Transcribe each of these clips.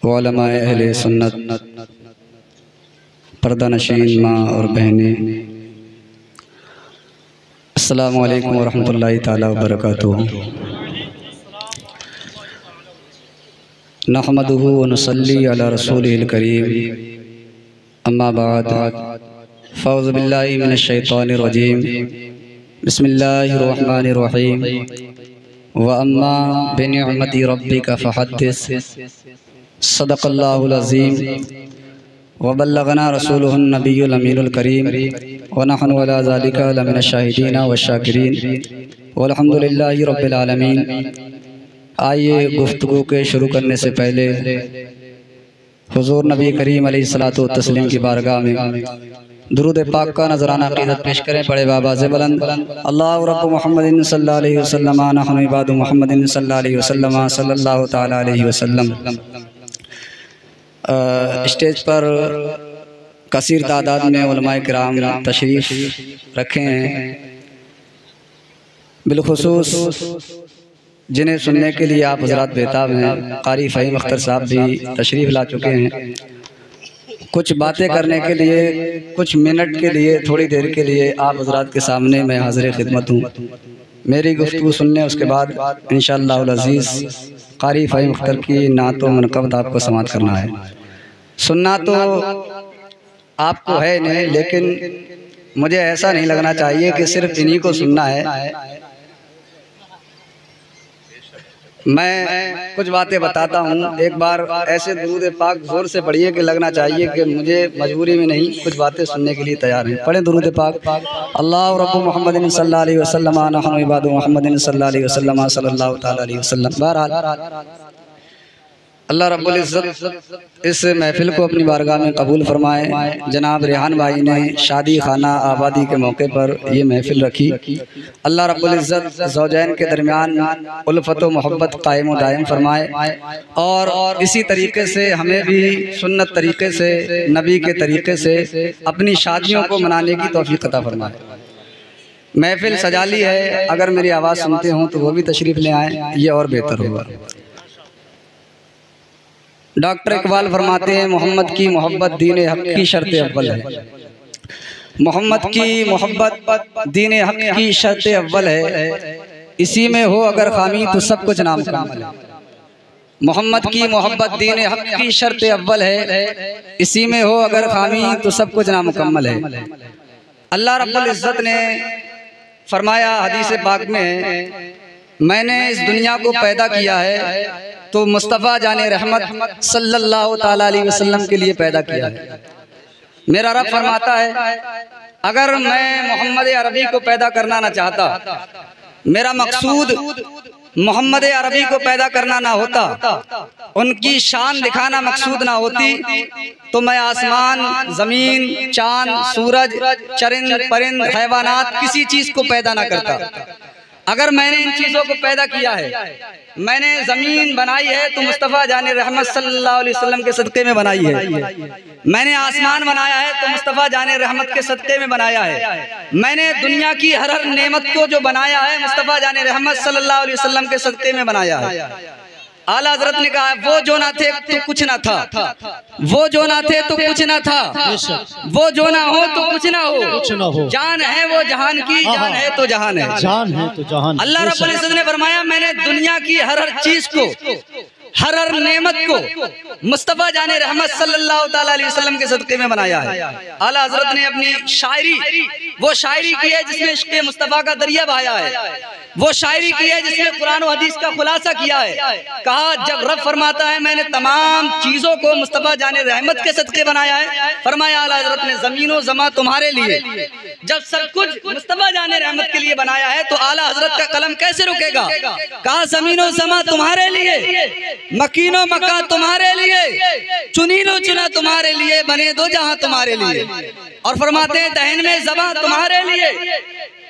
उलमाए अहले सुन्नत, पर्दा नशीन माँ और बहनें, अस्सलामु अलैकुम वरहमतुल्लाहि ताला वबरकातुहू। नहमदुहु व नुसल्ली अला रसूलिहिल करीम, अम्मा बाद, फ़ौज़ु बिल्लाहि मिनश शैतानिर रजीम, बिस्मिल्लाहिर रहमानिर रहीम। व अम्मा बिनिअमति रब्बिका फ़हद्दिस, सदक़ल्लाहुल अज़ीम व बल्लगना रसूलुहुन नबियुल अमीनुल करीम व नहनु अला ज़ालिका लमिनश शाहिदीन व शाकिरीन वल्हम्दुलिल्लाहि रब्बिल आलमीन। आइए गुफ्तगू के शुरू करने से पहले हुज़ूर नबी करीम अलैहिस्सलातु व तस्लीम की बारगाह में दुरूद पाक का नजराना अक़ीदत पेश करें। पढ़े बाबाज़े बुलंद अल्लाहु रब्बु मुहम्मदिन सल्लल्लाहु अलैहि वसल्लम नहनु इबादु मुहम्मदिन सल्लल्लाहु अलैहि वसल्लम सल्लल्लाहु तआला अलैहि वसल्लम। स्टेज पर कसीर तादाद में उलमाए किराम तशरीफ़ रखे हैं। बिलखुसूस जिन्हें सुनने के लिए आप हज़रात बेताब हैं, क़ारी फ़हीम अख्तर साहब भी तशरीफ़ ला चुके हैं। कुछ बातें करने के लिए, कुछ मिनट के लिए, थोड़ी देर के लिए आप हज़रात के सामने मैं हाज़िर खिदमत हूँ। मेरी गुफ्तगू सुनने उसके बाद इंशाअल्लाहुल अज़ीज़ क़ारी फ़हीम अख्तर की नात व मनक़बत आपको समाअत करना है। सुनना तो आपको है नहीं, लेकिन मुझे ऐसा नहीं लगना चाहिए कि सिर्फ इन्हीं को सुनना है। मैं कुछ बातें बताता हूँ। एक बार ऐसे दुरूद पाक जोर से पढ़िए कि लगना चाहिए कि मुझे मजबूरी में नहीं, कुछ बातें सुनने के लिए तैयार हैं। पढ़े दुरूद पाक। अल्लाहु रब्बु मुहम्मदिन सल्लल्लाहु अलैहि वसल्लम नहनु इबादु मुहम्मदिन सल्लल्लाहु अलैहि वसल्लम सल्लल्लाहु तआला अलैहि वसल्लम। बहरहाल अल्लाह रब्बुल इज़्ज़त इस महफिल को अपनी बारगाह में कबूल फरमाए। जनाब रेहान भाई ने शादी खाना आबादी के मौके पर ये महफिल रखी। अल्लाह रब्बुल इज़्ज़त ज़ौजैन के दरमियान उल्फ़त व मोहब्बत कायम व दायम फरमाए और इसी तरीके से हमें भी सुन्नत तरीके से, नबी के तरीके से अपनी शादियों को मनाने की तौफ़ीक़ अता फरमाए। महफिल सजा ली है, अगर मेरी आवाज़ सुनते हों तो वो भी तशरीफ़ ले आएँ, ये और बेहतर होगा। डॉक्टर इकबाल फरमाते हैं, मोहम्मद की मोहब्बत दीन हक़ की शर्त अव्वल है। मोहम्मद की मोहब्बत दीन हक़ की शर्त अव्वल है। इसी में हो अगर खामी तो सब कुछ नामुकम्मल है। मोहम्मद की मोहब्बत दीन हक़ की शर्त अव्वल है। इसी में हो अगर खामी तो सब कुछ नामुकम्मल है। अल्लाह रब्बुल इज़्ज़त ने फरमाया हदीस पाक में, मैंने इस दुनिया को पैदा किया है तो मुस्तफ़ा जाने रहमत सल्लल्लाहु ताला अलैहि वसल्लम के लिए पैदा किया है। मेरा रब फरमाता है, अगर मैं मोहम्मद अरबी को पैदा करना ना चाहता, मेरा मकसूद मोहम्मद अरबी को पैदा करना ना होता, उनकी शान दिखाना मकसूद ना होती, तो मैं आसमान, जमीन, चांद, सूरज, चरिंद परिंद, हैवानात किसी चीज को पैदा ना करता। अगर मैंने इन चीज़ों को पैदा किया है, मैंने ज़मीन बनाई है तो मुस्तफ़ा जाने रहमत सल्लल्लाहु अलैहि वसल्लम के सदक़े में बनाई है। मैंने आसमान बनाया है तो मुस्तफ़ा जाने रहमत के सदक़े में बनाया है। मैंने दुनिया की हर हर नेमत को जो बनाया है मुस्तफ़ा जाने रहमत सल्लल्लाहु अलैहि वसल्लम के सदक़े में बनाया है। आला हज़रत ने कहा, वो जो ना थे तो कुछ ना था, वो जो ना थे तो कुछ ना था, वो जो ना हो तो कुछ ना हो। जान है वो जहान की, जान है तो जहान है, जान है तो जहान। अल्लाह रब्बुल इज़्ज़त ने फरमाया, मैंने दुनिया की हर हर चीज को, हर हर नेमत को मुस्तफ़ा जाने रहमत सल्लल्लाहु ताला अलैहि वसल्लम के सदक़े में बनाया है। आला हज़रत ने अपनी शायरी, वो शायरी की है जिसमें इश्क़े मुस्तफ़ा का दरिया बहाया है। वो शायरी की है जिसमें कुरान और हदीस का खुलासा किया है। कहा, जब रब फरमाता है मैंने तमाम चीजों को मुस्तफ़ा जाने रहमत के सदक़े बनाया है, फरमाया आला हज़रत ने ज़मीन व ज़मा तुम्हारे लिए। जब सब कुछ मुस्तफ़ा जाने रहमत के लिए बनाया है तो आला हज़रत का कलम कैसे रुकेगा। कहा, ज़मीन व ज़मा तुम्हारे लिए, मकीनो मका तुम्हारे लिए, चुनीनो चुना तुम्हारे लिए, बने दो जहां तुम्हारे लिए। और फरमाते हैं, दहन में ज़बा तुम्हारे लिए,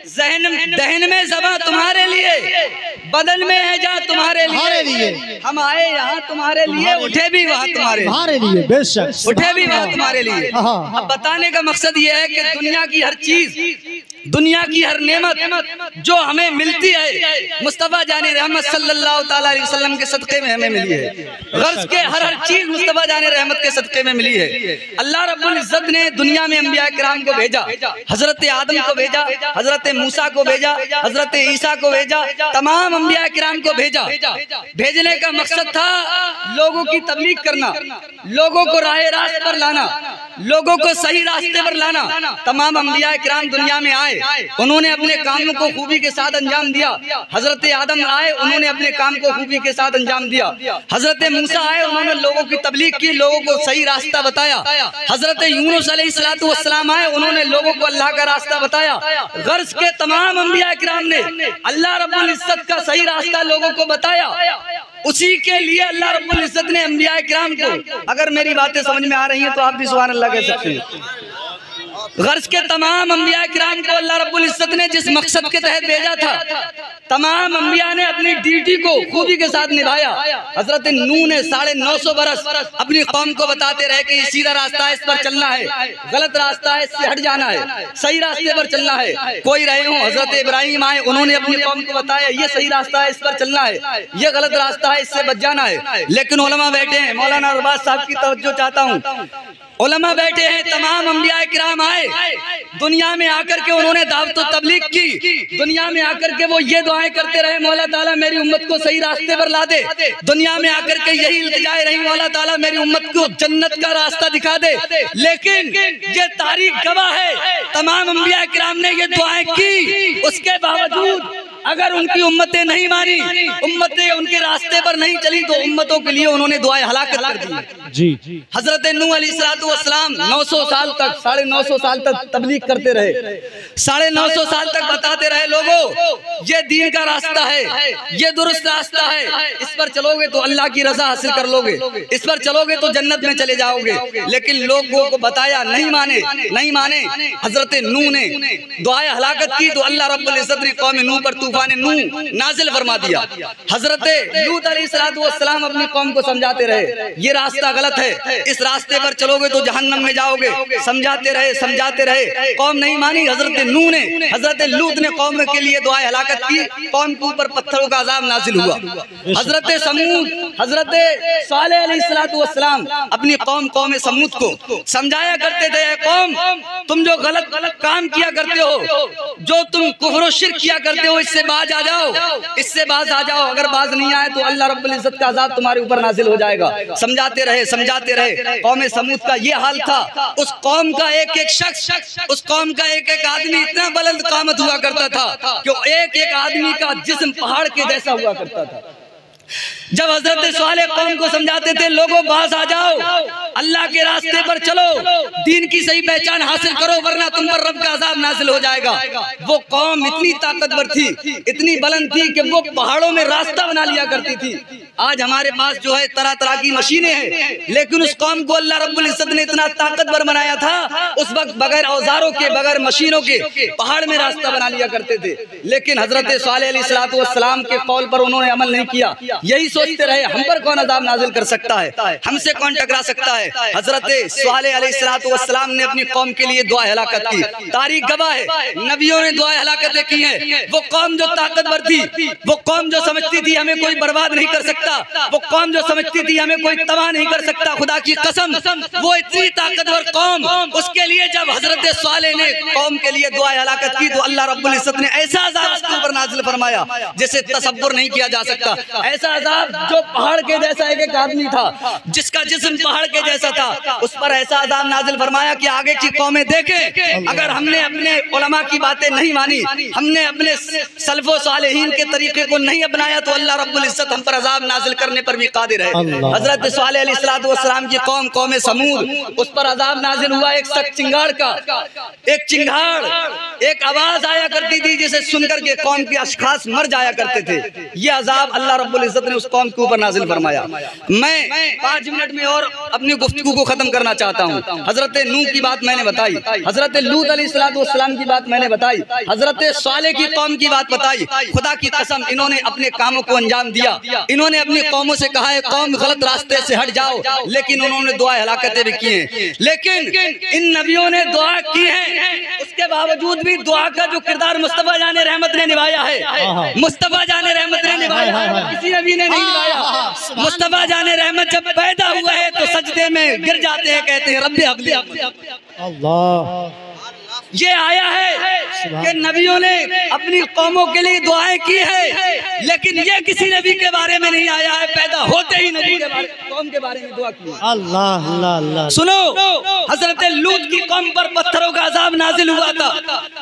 दहन में ज़बा तुम्हारे लिए, बदन में है जा तुम्हारे लिए। हम आए यहाँ तुम्हारे लिए, उठे भी वहाँ तुम्हारे लिए, बेशक उठे भी वहाँ तुम्हारे लिए। अब बताने का मकसद ये है कि दुनिया की हर चीज दुनिया की हर नेमत जो हमें मिलती है मुस्तफ़ा जाने रहमत सल्लल्लाहु ताला अलैहि वसल्लम के सदक़े में हमें मिली है। गर्ज के हर चीज मुस्तफ़ा जाने रहमत के सदक़े में मिली है। अल्लाह रब्बुल इज्जत ने दुनिया में अंबिया किराम को भेजा, हजरत आदम को भेजा, हजरत मूसा को भेजा, हजरत ईसा को भेजा, तमाम अंबिया किराम को भेजा। भेजने का मकसद था लोगों की तबलीग करना, लोगों को राह रास्त पर लाना, लोगों को सही रास्ते पर लाना। तमाम अंबिया किराम दुनिया में आए, उन्होंने अपने काम को खूबी के साथ अंजाम दिया। हजरत आदम आए, उन्होंने अपने काम को खूबी के साथ अंजाम दिया। हजरत मूसा आए, उन्होंने लोगों की तबलीग की, लोगों को सही रास्ता बताया। हजरत यूनुस अलैहिस्सलातु वस्सलाम आए, उन्होंने लोगों को अल्लाह का रास्ता बताया। गर्ज के तमाम अंबिया किराम ने अल्लाह रब्बुल इज्जत का सही रास्ता लोगों को बताया। उसी के लिए अल्लाह रब्बुल इज्जत ने अंबिया किराम को, अगर मेरी बातें समझ में आ रही हैं तो आप भी सुभान अल्लाह कह सकते हैं। गर्ज के तमाम अंबिया किराम को अल्लाह रब्बुल इज्जत ने जिस मकसद के तहत भेजा था, तमाम अंबिया ने अपनी ड्यूटी को खूबी के साथ निभाया। हजरत नूह ने 950 बरस अपनी कौम को बताते रहे कि सीधा रास्ता है, इस पर चलना है, गलत रास्ता है, इससे हट जाना है, सही रास्ते पर चलना है। कोई रहे हो, हजरत इब्राहिम आए, उन्होंने अपनी कौम को बताया ये सही रास्ता है, इस पर चलना है, ये गलत रास्ता है, इससे बच जाना है। लेकिन उलमा बैठे हैं, मौलाना अरबाज साहब की तवज्जो चाहता हूँ, उलमा बैठे हैं, तमाम अंबिया किराम आए, दुनिया में आकर के उन्होंने दावत व तबलीग की। दुनिया में आकर के वो ये दुआएं करते रहे, मौला ताला मेरी उम्मत को सही रास्ते पर ला दे। दुनिया में आकर के यही इल्तिजाएं रही, मौला ताला मेरी उम्मत को जन्नत का रास्ता दिखा दे। लेकिन ये तारीख गवाह है, तमाम अंबिया किराम ने ये दुआएं की, उसके बावजूद अगर उनकी उम्मतें नहीं मानी, उम्मतें उनके रास्ते पर नहीं चली, तो उम्मतों के लिए उन्होंने दुआएं हलाकत कर दी। जी हजरत नूह अलैहिस्सलाम 900 साल तक, 950 साल तक तबलीग करते रहे, 950 साल तक बताते रहे लोगों ये दीन का रास्ता है, ये दुरुस्त रास्ता है, इस पर चलोगे तो अल्लाह की रजा हासिल कर लोगे, इस पर चलोगे तो जन्नत में चले जाओगे। लेकिन लोगों को बताया, नहीं माने, नहीं माने। हजरत नूह ने दुआएं हलाकत की तो अल्लाह रब्बुल इज्जत ने कौम नूह पर तूफान नूह नाजिल फरमा दिया। हजरत लूत अलैहिस्सलाम अपनी कौम को समझाते रहे ये रास्ता गलत है, इस रास्ते पर चलोगे तो जहन्नम में जाओगे। समझाते रहे, समझाते रहे, कौम नहीं मानी। हजरत नूह ने, हजरत लूत ने कौम के लिए दुआएं हलाकत की, कौम के ऊपर पत्थरों का अज़ाब नाजिल हुआ। हजरत समूद, हजरत सालेह अलैहिस्सलाम अपनी कौम समूद को समझाया करते थे, कौम तुम जो गलत काम किया करते हो, जो तुम कुफ्र और शिर्क किया करते हो, इससे बाज आ जाओ, इससे बाज आ जाओ। अगर बाज नहीं आए तो अल्लाह रब्बुल इज्जत का अज़ाब तुम्हारे ऊपर नाजिल हो जाएगा। समझाते रहे, समझाते रहे। कौम समूद का ये हाल था। उस कौम का एक एक शख्स, उस कौम का एक एक आदमी इतना बुलंद कामत हुआ करता था कि एक एक आदमी का जिस्म पहाड़ के जैसा हुआ करता था। जब हजरत सालेह कौम को समझाते थे, लोगों बाज आ जाओ, अल्लाह के रास्ते पर चलो, दीन की सही पहचान हासिल करो, वरना तुम पर रब का अज़ाब नाजिल हो जाएगा। वो कौम इतनी ताकतवर थी, इतनी बुलंद थी कि वो पहाड़ों में रास्ता बना लिया करती थी। आज हमारे पास जो है तरह तरह की मशीनें हैं, लेकिन उस कौम को अल्लाह रब्बुल इज्जत ने इतना ताकतवर बनाया था, उस वक्त बगैर औजारों के, बगैर मशीनों के पहाड़ में रास्ता बना लिया करते थे। लेकिन हजरत सालेह अलैहिस्सलाम के कौल पर उन्होंने अमल नहीं किया। यही सोचते रहे हम पर कौन अज़ाब नाजिल कर सकता है, हमसे कौन टकरा सकता है। हजरत सालेह अलैहिस्सलाम ने अपनी कौम के लिए दुआ हलाकत की। तारीख गवाह है, नबियों ने दुआ हलाकतें की हैं। वो कौम जो ताकतवर थी, वो कौम जो समझती थी हमें कोई बर्बाद नहीं कर सकता, वो कौम जो समझती थी हमें कोई तबाह नहीं कर सकता, खुदा की कसम वो इतनी ताकतवर कौम, उसके लिए जब हजरत सालेह ने कौम के लिए दुआ हलाकत की तो अल्लाह रब्बुल इज्जत ने ऐसा अज़ाब उसके ऊपर नाजिल फरमाया जिसे तसव्वुर नहीं किया जा सकता। ऐसा अज़ाब जो पहाड़ के जैसा एक आदमी था, जिसका जिस्म पहाड़ के जैसा था, उस पर ऐसा अज़ाब नाजिल फरमाया कि आगे की कौमें देखें, अगर हमने अपने उलमा की बातें नहीं मानी, हमने अपने सल्फ़ो सालेहीन के तरीके को नहीं अपनाया, तो अल्लाह रब्बुल इज्जत हम पर अज़ाब नाजिल करने पर भी कादिर है। हजरत सालेह अलैहिस्सलाम की कौम समूद, उस पर अज़ाब नाजिल हुआ एक सख्त चिंगाड़ का। एक चिंगाड़, एक आवाज आया करती थी जिसे सुनकर के कौम के अशखास मर जाया करते थे। ये अज़ाब अल्लाह रब्बुल इज्जत ने उस कौम के ऊपर नाजिल फरमाया। मैं 5 मिनट में और अपनी गुफ्तगू को खत्म करना चाहता हूँ। हजरत नूह की बात मैंने बताई, हजरत लूत अलैहिस्सलाम की बात मैंने बताई, हजरत सालेह की कौम की बात बताई। खुदा की कसम इन्होंने अपने कामों को अंजाम दिया। इन्होंने अपनी कौमों से कहा है कौम गलत रास्ते से हट जाओ, लेकिन उन्होंने दुआ हलाकतें भी की हैं। लेकिन इन नबियों ने दुआ की है, उसके बावजूद भी दुआ का जो किरदार मुस्तफा जाने रहमत ने निभाया है, मुस्तफा जाने रहमत ने निभाया है, किसी नबी ने नहीं निभाया। मुस्तफा जाने रहमत जब पैदा हुआ है तो सजदे में गिर जाते हैं, कहते हैं रब्बी हबली अल्लाह। ये आया है कि नबियों ने अपनी कौमों के लिए दुआएं की है, लेकिन ये किसी नबी के बारे में नहीं आया है, पैदा होते ही नबी के बारे कौम के बारे में दुआ की। अल्लाह अल्लाह अल्लाह। सुनो, हजरत लूत की कौम पर पत्थरों का अजाब नाजिल हुआ था,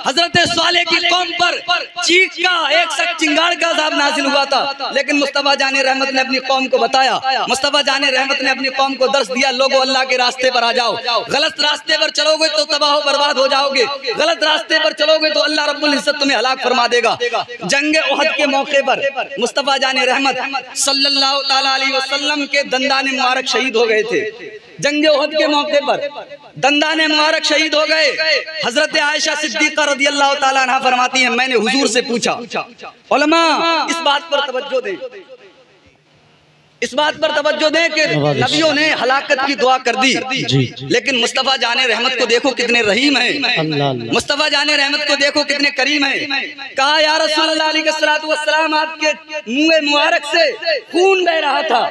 हजरत सालेह की कौम पर चीख का एक सख्त चिंगार का अजाब नाजिल हुआ था, लेकिन मुस्तफा जाने रहमत ने अपनी कौम को बताया, मुस्तफा जाने रहमत ने अपनी कौम को दर्श दिया, लोगों अल्लाह के रास्ते पर आ जाओ, गलत रास्ते पर चलोगे तो तबाह बर्बाद हो जाओगे, गलत रास्ते पर चलोगे तो अल्लाह रब्बुल इज्जत तुम्हें हलाक फरमा देगा। जंगे उहद के मौके पर मुस्तफा जाने रहमत सल्लल्लाहु ताला अलैहि वसल्लम के दंदाने मुबारक शहीद हो गए थे। जंगे उहद के मौके पर दंदाने मुबारक शहीद हो गए। हजरत आयशा सिद्दीका रदियल्लाहु ताला अन्हा फरमाती हैं, मैंने हुजूर से पूछा, उलमा इस बात पर तवज्जो दें, इस बात पर तवज्जो दें कि नबियों ने हलाकत की दुआ कर दी, लेकिन मुस्तफा जाने रहमत को देखो कितने रहीम हैं, मुस्तफा जाने रहमत को देखो कितने करीम हैं। कहा या रसूलल्लाह अलैहिस्सलातु वस्सलाम आपके मुंह मुबारक से खून बह रहा था,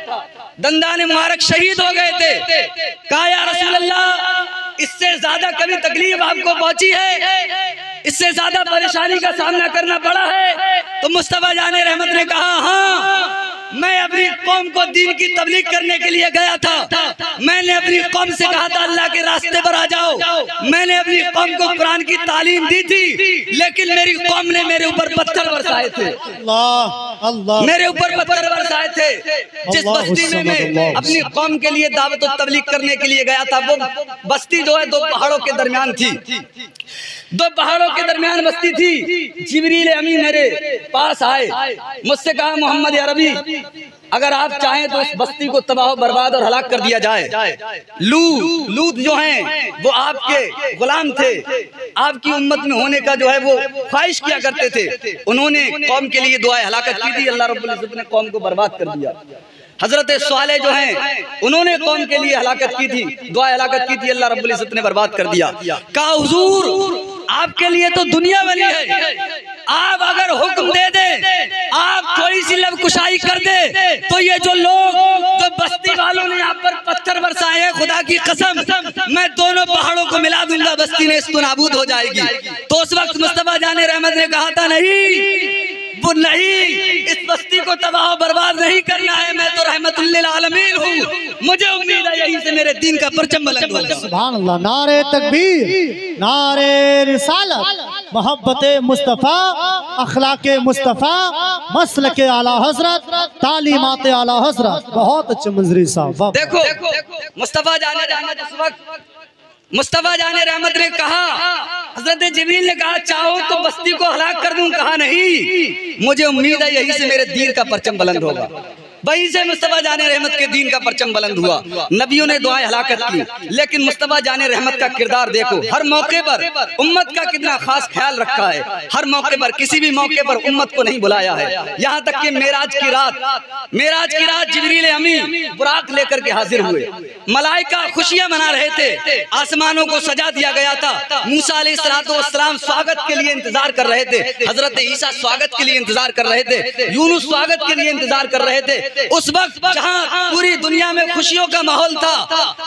दंदाने मुबारक शहीद हो गए थे। कहा या रसूलल्लाह इससे ज्यादा कभी तकलीफ आपको पहुंची है, इससे ज्यादा परेशानी का सामना करना पड़ा है? तो मुस्तफा जाने रहमत ने कहा हाँ, मैं अपनी कौम को दीन की तबलीग करने के लिए गया था, मैंने अपनी कौम से कहा था अल्लाह के रास्ते पर आ जाओ, मैंने अपनी कौम को कुरान की तालीम दी थी, लेकिन मेरी कौम ने मेरे ऊपर पत्थर बरसाए थे, अल्लाह अल्लाह मेरे ऊपर पत्थर बरसाए थे। जिस बस्ती में मैं अपनी कौम के लिए दावत और तबलीग करने के लिए गया था, वो बस्ती जो है दो पहाड़ों के दरमियान थी, दो पहाड़ों के दरमियान बस्ती थी। जिब्रील अमीन मेरे पास आए, मुझसे कहा मोहम्मद अरबी अगर आप चाहें तो इस बस्ती को तबाह बर्बाद और हलाक कर दिया जाए। लूत जो हैं वो आपके गुलाम थे, आपकी उम्मत में होने का जो है वो ख्वाहिश किया करते थे, उन्होंने कौम के लिए दुआ हलाकत की थी, अल्लाह रब्बुल इज्जत ने कौम को बर्बाद कर दिया। हजरत सालेह जो हैं उन्होंने कौम के लिए हलाकत की थी, दुआ हलाकत की थी, अल्लाह रब्बुल इज्जत ने बर्बाद कर दिया। कहा हुजूर आपके लिए तो दुनिया बनी है, आप अगर हुक्म दे दे, आप थोड़ी सी लब कुशाई कर दे, तो ये जो लोग तो बस्ती वालों ने यहाँ पर पत्थर बरसाए हैं, खुदा की कसम मैं दोनों पहाड़ों को मिला दूंगा, बस्ती ने इसको नाबूद हो जाएगी। तो उस वक्त मुस्तफा जाने रहमत ने कहा था नहीं, वो नहीं, इस बस्ती को तबाह बर्बाद नहीं करना है, मैं तो रहमतुल लिल आलमीन हूँ, मुझे उम्मीद है यहीं से मेरे दीन का परचम बुलंद होगा। सुभान अल्लाह। नारे तकबीर, नारे रिसालत, मोहब्बत मुस्तफ़ा, अखलाके मुस्तफ़ा, मसलके आला हजरत, तालीमात आला हजरत। बहुत अच्छे मंजरी साहब। देखो मुस्तफा जाने रहमत उस वक्त मुस्तफा जाने रहमत ने कहा, हजरत जिब्रील ने कहा चाहो तो बस्ती को हलाक कर दूं, कहा नहीं, मुझे उम्मीद है यहीं से मेरे दीन का परचम बुलंद होगा। वहीं से मुस्तफा जाने रहमत के दीन का परचम बुलंद हुआ। नबियों ने दुआएं हलाकत की, लेकिन मुस्तफा जाने रहमत का किरदार देखो, हर मौके पर उम्मत का कितना खास ख्याल रखा है, हर मौके पर किसी भी मौके पर उम्मत को नहीं बुलाया है। यहाँ तक कि मेराज की रात जिब्रील अमीन बुराक लेकर के हाजिर हुए, मलाइका खुशियां मना रहे थे, आसमानों को सजा दिया गया था, मूसा अलैहिस्सलाम स्वागत के लिए इंतजार कर रहे थे, हजरत ईसा स्वागत के लिए इंतजार कर रहे थे, यूनुस स्वागत के लिए इंतजार कर रहे थे। उस वक्त जहां पूरी दुनिया में खुशियों का माहौल था,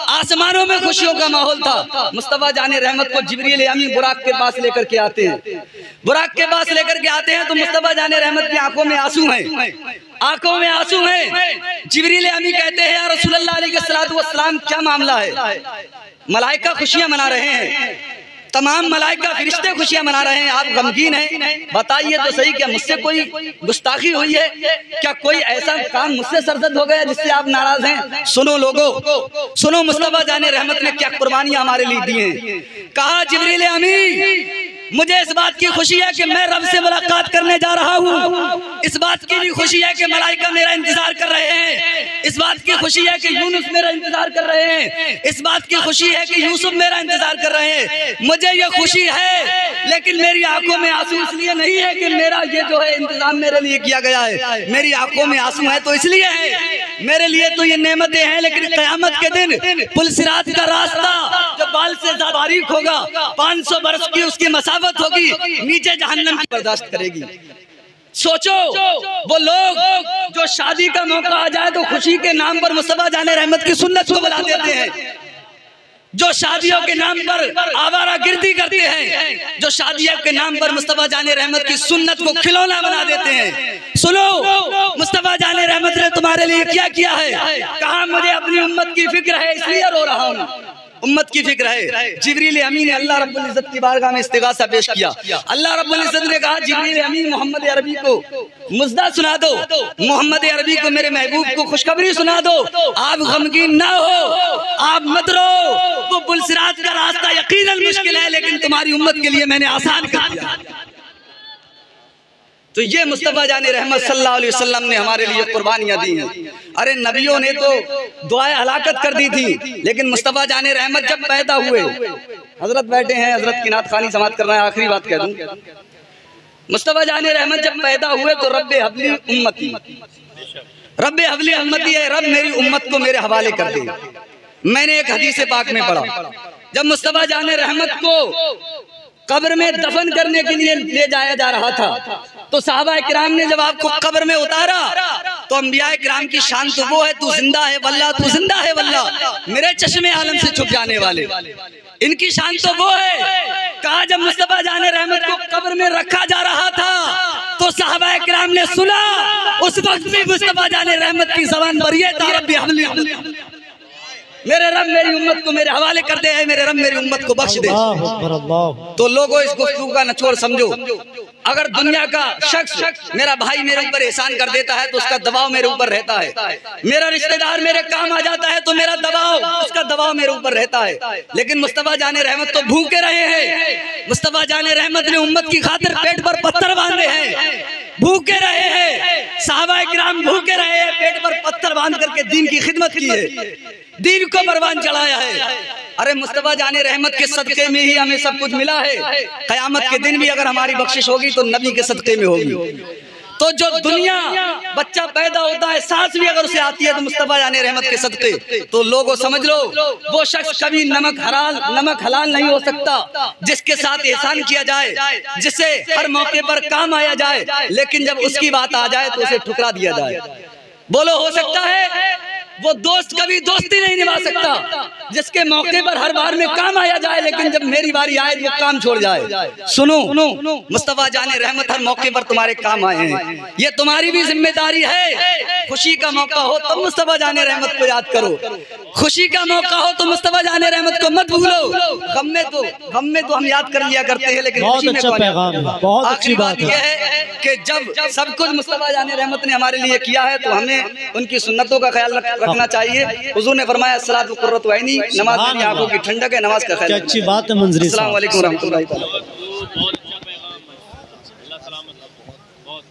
आसमानों में खुशियों का माहौल था, मुस्तफा जाने रहमत को जिब्रील अमीन बुराक के पास लेकर के आते हैं, बुराक के पास लेकर के आते हैं तो मुस्तफा जाने रहमत की आंखों में आंसू हैं, आंखों में आंसू हैं। जिब्रील अमीन कहते हैं या रसूलल्लाह अलैहिस्सलातु वस्सलाम क्या मामला है? मलाइका खुशियां मना रहे हैं, तमाम मलाइका फरिश्ते खुशियां मना रहे हैं, आप गमगीन हैं, बताइए तो सही क्या मुझसे कोई गुस्ताखी हुई है? क्या कोई ऐसा काम मुझसे सरजद हो गया जिससे आप नाराज हैं? सुनो लोगों, सुनो मुस्तफा जाने रहमत ने क्या कुर्बानियां हमारे लिए दी हैं। कहा जिब्रील अमीन मुझे इस बात की खुशी है कि मैं रब से मुलाकात करने जा रहा हूँ। इस बात की भी खुशी है कि मलाइका मेरा इंतजार कर रहे हैं। इस बात की खुशी है कि यूनुस मेरा इंतजार कर रहे हैं। इस बात की खुशी है कि यूसुफ मेरा इंतजार कर रहे हैं। मुझे ये खुशी है, लेकिन मेरी आंखों में आंसू इसलिए नहीं है कि मेरा ये जो है इंतजाम मेरे लिए किया गया है। मेरी आंखों में आंसू है तो इसलिए है, मेरे लिए तो ये नेमतें हैं, लेकिन क़यामत के दिन पुलसिरात का रास्ता जो बाल से ज्यादा बारीक होगा, 500 बरस की उसकी मसाफत होगी, नीचे जहन्नम की बर्दाश्त करेगी। सोचो वो लोग जो शादी का मौका आ जाए तो खुशी के नाम पर मुस्तफा जाने रहमत की सुन्नत को बुला देते हैं, जो शादियों के नाम पर आवारागिर्दी करते हैं, जो शादियों के नाम पर मुस्तफा जाने रहमत की सुन्नत को खिलौना बना देते हैं। सुनो, मुस्तफा जाने रहमत ने तुम्हारे लिए क्या किया है? कहा मुझे अपनी उम्मत की फिक्र है इसलिए रो रहा हूँ। उम्मत की फिक्र है। जिब्रील अमीन ने अल्लाह रब्बुल इज्जत की बारगाह में इस्तिगासा पेश किया। अल्लाह रब्बुल इज्जत ने कहा जिब्रील अमीन मोहम्मद अरबी को मुजदा सुना दो, मोहम्मद अरबी को मेरे महबूब को खुशखबरी सुना दो, आप गमगीन ना हो, आप मत रो। वो पुलसिरात का रास्ता यकीनन मुश्किल है, लेकिन तुम्हारी उम्मत के लिए मैंने आसान कर दिया। तो ये मुस्तफा जाने रहमत सल्लल्लाहु अलैहि वसल्लम ने हमारे लिए कुर्बानियां दी हैं। अरे नबियों ने तो दुआएं हलाकत कर दी थी, लेकिन मुस्तफा जाने रहमत जब पैदा हुए, हजरत बैठे हैं, हजरत की नात खानी समाप्त करना है, आखिरी बात कह दूं। मुस्तफा जाने रहमत जब पैदा हुए तो रब्बे हबली उम्मती, रब्बे हबली उम्मती है, रब मेरी उम्मत को मेरे हवाले कर दे। मैंने एक हदीस पाक में पढ़ा, जब मुस्तफा जाने रहमत को कब्र में दफन करने के लिए ले जाया जा रहा था तो सहाबा किराम ने जब आपको कब्र में उतारा तो अंबिया किराम की शान तो वो है, तू जिंदा है वल्लाह, तू जिंदा है वल्लाह, मेरे चश्मे आलम से छुप जाने वाले, इनकी शान तो वो है। कहा जब मुस्तफा जाने रहमत को कब्र में रखा जा रहा था तो सहाबा किराम ने सुना, उस वक्त भी मुस्तफा जाने रहमत की ज़बान पर ये था, रब्बी हबली, मेरे रब मेरी उम्मत को मेरे हवाले कर दे, मेरे रब मेरी उम्मत को बख्श दे। तो लोगों इस गुफ्तगू का निचोड़ समझो, अगर दुनिया का शख्स मेरा भाई मेरे ऊपर एहसान कर देता है तो उसका दबाव मेरे ऊपर रहता है, मेरा रिश्तेदार मेरे काम आ जाता है तो मेरा दबाव, उसका दबाव मेरे ऊपर रहता है। लेकिन मुस्तफा जाने रहमत तो भूखे रहे हैं। मुस्तफा जाने रहमत ने उम्मत की खातिर पेट पर पत्थर बांधे हैं, भूखे रहे हैं, सहाबा किराम भूखे रहे हैं, पेट पर पत्थर बांध करके दीन की खिदमत की है, दीन को परवान चढ़ाया है। अरे मुस्तफा जाने रहमत के सदके में ही हमें सब कुछ मिला है। क़यामत के दिन भी अगर हमारी बख्शिश होगी तो नबी के सदके में होगी। तो जो दुनिया बच्चा पैदा होता है, सांस भी अगर उसे आती है तो मुस्तफा जाने रहमत के सदके। तो लोगों समझ लो, वो शख्स कभी नमक हलाल नहीं हो सकता जिसके साथ एहसान किया जाए, जिसे हर मौके पर काम आया जाए, लेकिन जब उसकी बात आ जाए तो उसे ठुकरा दिया जाए। बोलो हो सकता है? वो दोस्त कभी दोस्ती नहीं निभा सकता जिसके मौके पर हर बार में काम आया जाए, लेकिन जब मेरी बारी आए तो काम छोड़ जाए। सुनो, मुस्तफा जाने रहमत हर मौके पर तुम्हारे काम आए हैं, ये तुम्हारी भी जिम्मेदारी है। खुशी का मौका हो तो मुस्तफा जाने रहमत को याद करो, खुशी का मौका हो तो मुस्तफा जाने रहमत को मत भूलो। गम में तो हम याद कर लिया करते हैं, लेकिन खुशी में बहुत अच्छी बात यह है कि जब सब कुछ मुस्तफा जाने रहमत ने हमारे लिए किया है तो हमें उनकी सुन्नतों का ख्याल रखना चाहिए। हुजूर ने फरमाया सलात कुर्रतु ऐनी, नमाज मेरी आंखों की ठंडक है, नमाज का ख्याल। अच्छी बात है मंजरी। अस्सलाम वालेकुम रहमतुल्लाहि तआला। बहुत अच्छा पैगाम है, अल्लाह सलामत रखे। बहुत